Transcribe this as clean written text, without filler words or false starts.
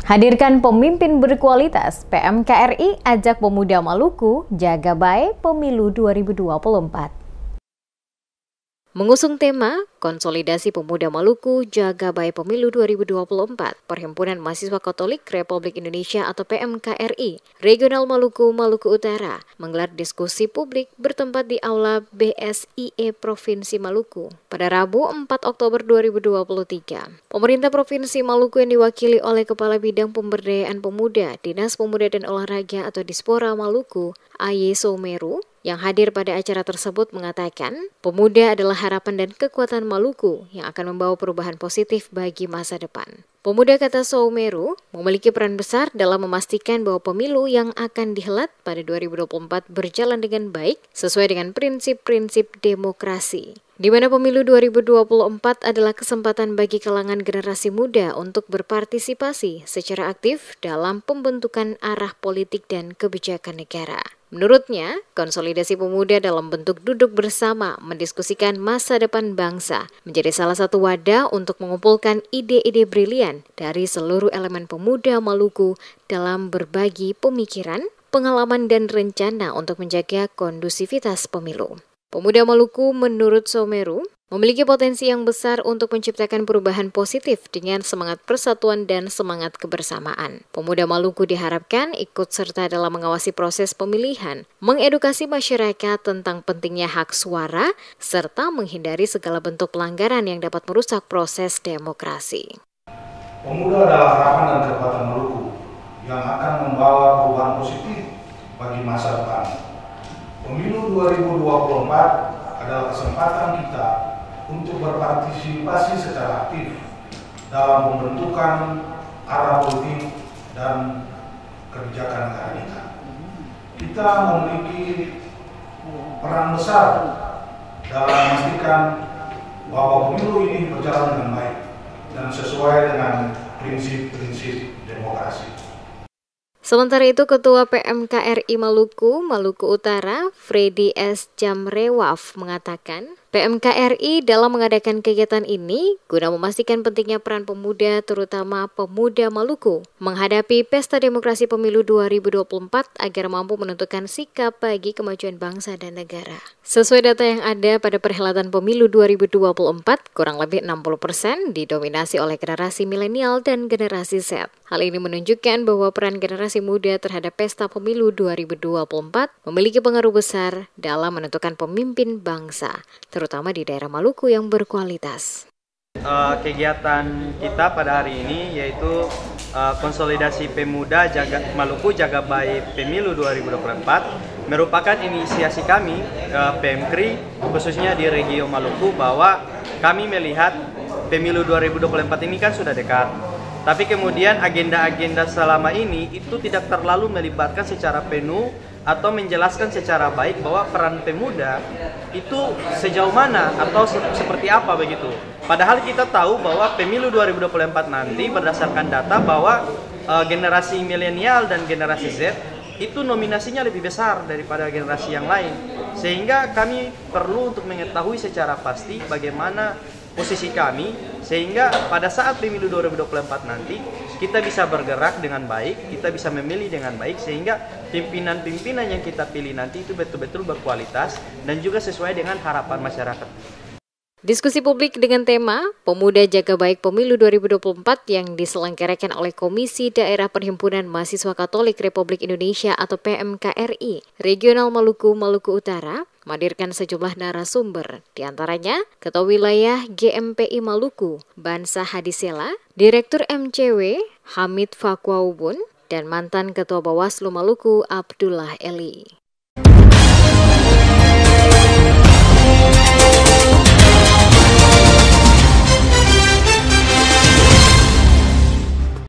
Hadirkan pemimpin berkualitas, PMKRI ajak pemuda Maluku jaga baik pemilu 2024. Mengusung tema Konsolidasi Pemuda Maluku Jaga Baik Pemilu 2024, Perhimpunan Mahasiswa Katolik Republik Indonesia atau PMKRI, Regional Maluku, Maluku Utara, menggelar diskusi publik bertempat di Aula BSIE Provinsi Maluku pada Rabu 4 Oktober 2023. Pemerintah Provinsi Maluku yang diwakili oleh Kepala Bidang Pemberdayaan Pemuda, Dinas Pemuda dan Olahraga atau Dispora Maluku, Aye Soumeru, yang hadir pada acara tersebut mengatakan, pemuda adalah harapan dan kekuatan Maluku yang akan membawa perubahan positif bagi masa depan. Pemuda, kata Soumeru, memiliki peran besar dalam memastikan bahwa pemilu yang akan dihelat pada 2024 berjalan dengan baik sesuai dengan prinsip-prinsip demokrasi, di mana pemilu 2024 adalah kesempatan bagi kalangan generasi muda untuk berpartisipasi secara aktif dalam pembentukan arah politik dan kebijakan negara. Menurutnya, konsolidasi pemuda dalam bentuk duduk bersama mendiskusikan masa depan bangsa menjadi salah satu wadah untuk mengumpulkan ide-ide brilian dari seluruh elemen pemuda Maluku dalam berbagi pemikiran, pengalaman, dan rencana untuk menjaga kondusivitas pemilu. Pemuda Maluku, menurut Soumeru, memiliki potensi yang besar untuk menciptakan perubahan positif dengan semangat persatuan dan semangat kebersamaan. Pemuda Maluku diharapkan ikut serta dalam mengawasi proses pemilihan, mengedukasi masyarakat tentang pentingnya hak suara, serta menghindari segala bentuk pelanggaran yang dapat merusak proses demokrasi. Pemuda adalah harapan dan kekuatan Maluku yang akan membawa perubahan positif bagi masa depan. Pemilu 2024 adalah kesempatan kita untuk berpartisipasi secara aktif dalam pembentukan arah politik dan kebijakan negara kita. Kita memiliki peran besar dalam memastikan bahwa pemilu ini berjalan dengan baik dan sesuai dengan prinsip-prinsip demokrasi. Sementara itu, Ketua PMKRI Maluku, Maluku Utara, Freddy S. Jamrewaf mengatakan, PMKRI dalam mengadakan kegiatan ini guna memastikan pentingnya peran pemuda, terutama pemuda Maluku, menghadapi pesta demokrasi pemilu 2024 agar mampu menentukan sikap bagi kemajuan bangsa dan negara. Sesuai data yang ada pada perhelatan pemilu 2024, kurang lebih 60% didominasi oleh generasi milenial dan generasi Z. Hal ini menunjukkan bahwa peran generasi muda terhadap pesta pemilu 2024 memiliki pengaruh besar dalam menentukan pemimpin bangsa, terutama di daerah Maluku yang berkualitas. Kegiatan kita pada hari ini yaitu konsolidasi pemuda Maluku Jaga Baik Pemilu 2024 merupakan inisiasi kami PMKRI khususnya di Regio Maluku, bahwa kami melihat pemilu 2024 ini kan sudah dekat. Tapi kemudian agenda-agenda selama ini itu tidak terlalu melibatkan secara penuh atau menjelaskan secara baik bahwa peran pemuda itu sejauh mana atau seperti apa begitu. Padahal kita tahu bahwa pemilu 2024 nanti berdasarkan data bahwa generasi milenial dan generasi Z itu nominasinya lebih besar daripada generasi yang lain. Sehingga kami perlu untuk mengetahui secara pasti bagaimana posisi kami, sehingga pada saat pemilu 2024 nanti kita bisa bergerak dengan baik, kita bisa memilih dengan baik, sehingga pimpinan-pimpinan yang kita pilih nanti itu betul-betul berkualitas dan juga sesuai dengan harapan masyarakat. Diskusi publik dengan tema Pemuda Jaga Baik Pemilu 2024 yang diselenggarakan oleh Komisi Daerah Perhimpunan Mahasiswa Katolik Republik Indonesia atau PMKRI, Regional Maluku, Maluku Utara, menghadirkan sejumlah narasumber, diantaranya Ketua Wilayah GMPI Maluku, Bansa Hadisela, Direktur MCW, Hamid Fakwaubun, dan mantan Ketua Bawaslu Maluku, Abdullah Eli.